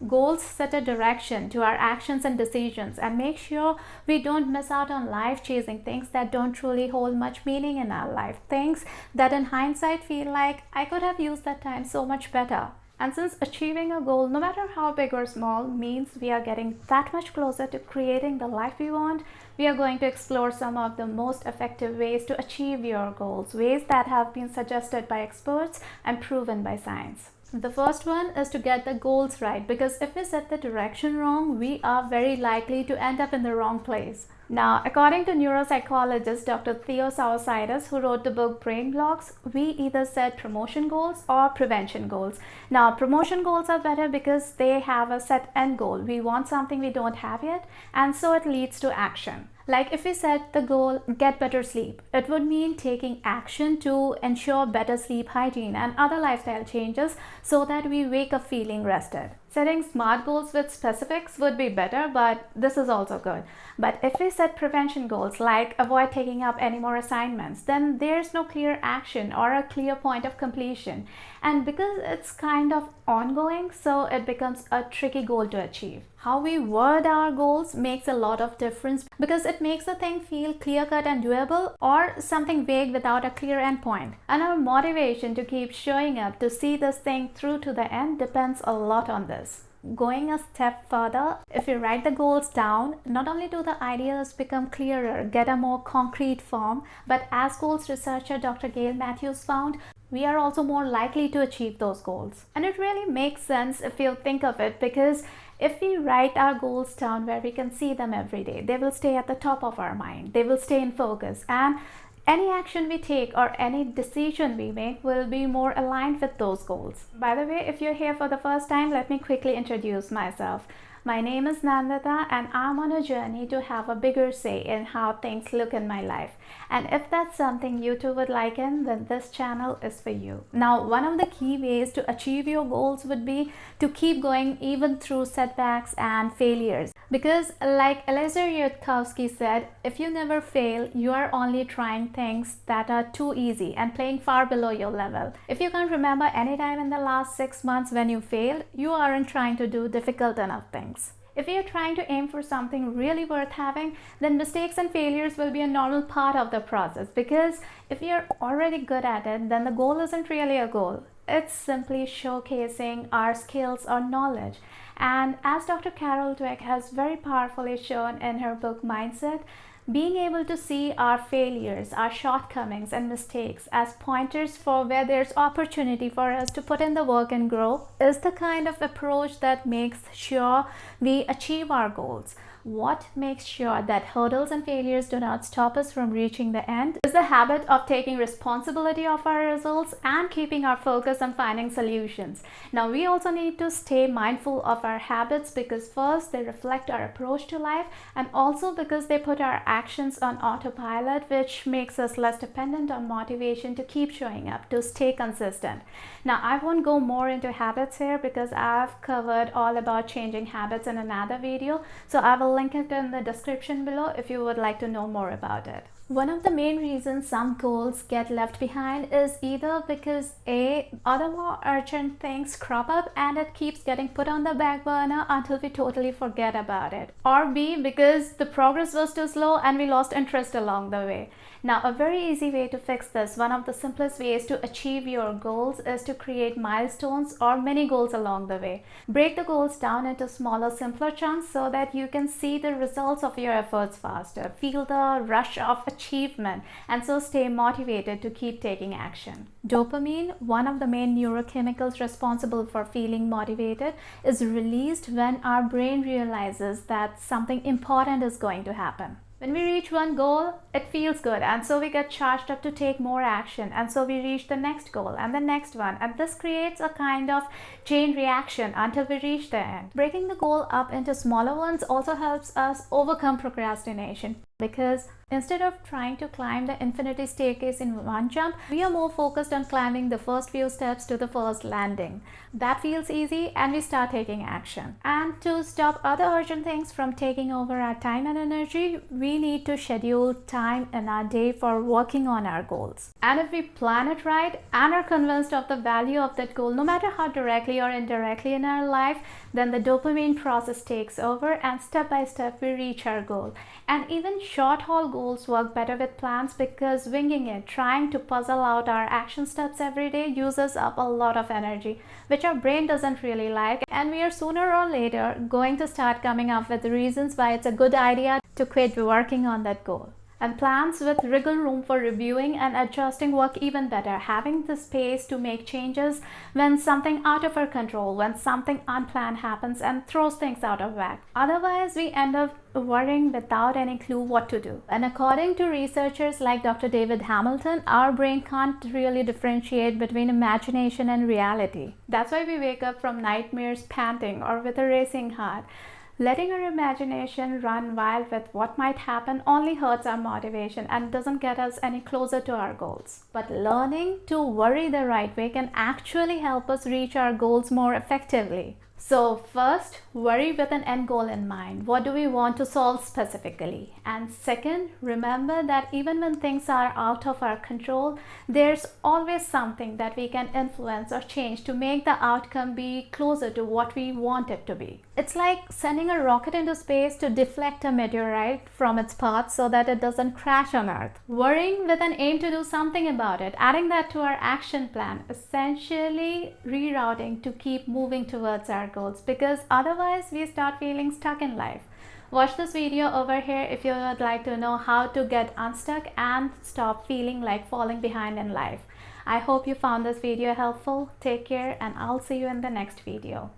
Goals set a direction to our actions and decisions and make sure we don't miss out on life chasing things that don't truly hold much meaning in our life. Things that in hindsight feel like I could have used that time so much better. And since achieving a goal, no matter how big or small, means we are getting that much closer to creating the life we want, we are going to explore some of the most effective ways to achieve your goals, ways that have been suggested by experts and proven by science. The first one is to get the goals right, because if we set the direction wrong, we are very likely to end up in the wrong place. Now, according to neuropsychologist Dr. Theo Sausidis, who wrote the book Brain Blocks, we either set promotion goals or prevention goals. Now, promotion goals are better because they have a set end goal. We want something we don't have yet, and so it leads to action. Like if we set the goal, get better sleep, it would mean taking action to ensure better sleep hygiene and other lifestyle changes so that we wake up feeling rested. Setting SMART goals with specifics would be better, but this is also good. But if we set prevention goals like avoid taking up any more assignments, then there's no clear action or a clear point of completion. And because it's kind of ongoing, so it becomes a tricky goal to achieve. How we word our goals makes a lot of difference because it makes the thing feel clear-cut and doable, or something vague without a clear endpoint. And our motivation to keep showing up to see this thing through to the end depends a lot on this. Going a step further, if you write the goals down, not only do the ideas become clearer, get a more concrete form, but as goals researcher Dr. Gail Matthews found, we are also more likely to achieve those goals. And it really makes sense if you think of it, because if we write our goals down where we can see them every day, they will stay at the top of our mind, they will stay in focus, and any action we take or any decision we make will be more aligned with those goals. By the way, if you're here for the first time, let me quickly introduce myself. My name is Nandita, and I'm on a journey to have a bigger say in how things look in my life. And if that's something you too would like in, then this channel is for you. Now, one of the key ways to achieve your goals would be to keep going even through setbacks and failures. Because like Eliezer Yudkowsky said, if you never fail, you are only trying things that are too easy and playing far below your level. If you can't remember any time in the last 6 months when you failed, you aren't trying to do difficult enough things. If you're trying to aim for something really worth having, then mistakes and failures will be a normal part of the process, because if you're already good at it, then the goal isn't really a goal. It's simply showcasing our skills or knowledge. And as Dr. Carol Dweck has very powerfully shown in her book Mindset, being able to see our failures, our shortcomings and mistakes as pointers for where there's opportunity for us to put in the work and grow is the kind of approach that makes sure we achieve our goals. What makes sure that hurdles and failures do not stop us from reaching the end is the habit of taking responsibility of our results and keeping our focus on finding solutions. Now, we also need to stay mindful of our habits, because first, they reflect our approach to life, and also because they put our actions on autopilot, which makes us less dependent on motivation to keep showing up, to stay consistent. Now, I won't go more into habits here because I've covered all about changing habits in another video, so I will link it in the description below if you would like to know more about it. One of the main reasons some goals get left behind is either because A, other more urgent things crop up and it keeps getting put on the back burner until we totally forget about it, or B, because the progress was too slow and we lost interest along the way. Now, a very easy way to fix this, one of the simplest ways to achieve your goals, is to create milestones or mini goals along the way. Break the goals down into smaller, simpler chunks so that you can see the results of your efforts faster, feel the rush of achievement, and so stay motivated to keep taking action. Dopamine, one of the main neurochemicals responsible for feeling motivated, is released when our brain realizes that something important is going to happen. When we reach one goal, it feels good, and so we get charged up to take more action, and so we reach the next goal and the next one, and this creates a kind of chain reaction until we reach the end. Breaking the goal up into smaller ones also helps us overcome procrastination, because Instead of trying to climb the infinity staircase in one jump, we are more focused on climbing the first few steps to the first landing. That feels easy and we start taking action. And to stop other urgent things from taking over our time and energy, we need to schedule time in our day for working on our goals. And if we plan it right and are convinced of the value of that goal, no matter how directly or indirectly in our life, then the dopamine process takes over and step by step we reach our goal. And even short haul goals work better with plans because winging it, trying to puzzle out our action steps every day uses up a lot of energy, which our brain doesn't really like, and we are sooner or later going to start coming up with reasons why it's a good idea to quit working on that goal. And plans with wriggle room for reviewing and adjusting work even better, having the space to make changes when something out of our control, when something unplanned happens and throws things out of whack. Otherwise, we end up worrying without any clue what to do. And according to researchers like Dr. David Hamilton, our brain can't really differentiate between imagination and reality. That's why we wake up from nightmares panting or with a racing heart. Letting our imagination run wild with what might happen only hurts our motivation and doesn't get us any closer to our goals. But learning to worry the right way can actually help us reach our goals more effectively. So first, worry with an end goal in mind. What do we want to solve specifically? And second, remember that even when things are out of our control, there's always something that we can influence or change to make the outcome be closer to what we want it to be. It's like sending a rocket into space to deflect a meteorite from its path so that it doesn't crash on Earth. Worrying with an aim to do something about it, adding that to our action plan, essentially rerouting to keep moving towards our goals, because otherwise we start feeling stuck in life. Watch this video over here if you would like to know how to get unstuck and stop feeling like falling behind in life. I hope you found this video helpful. Take care and I'll see you in the next video.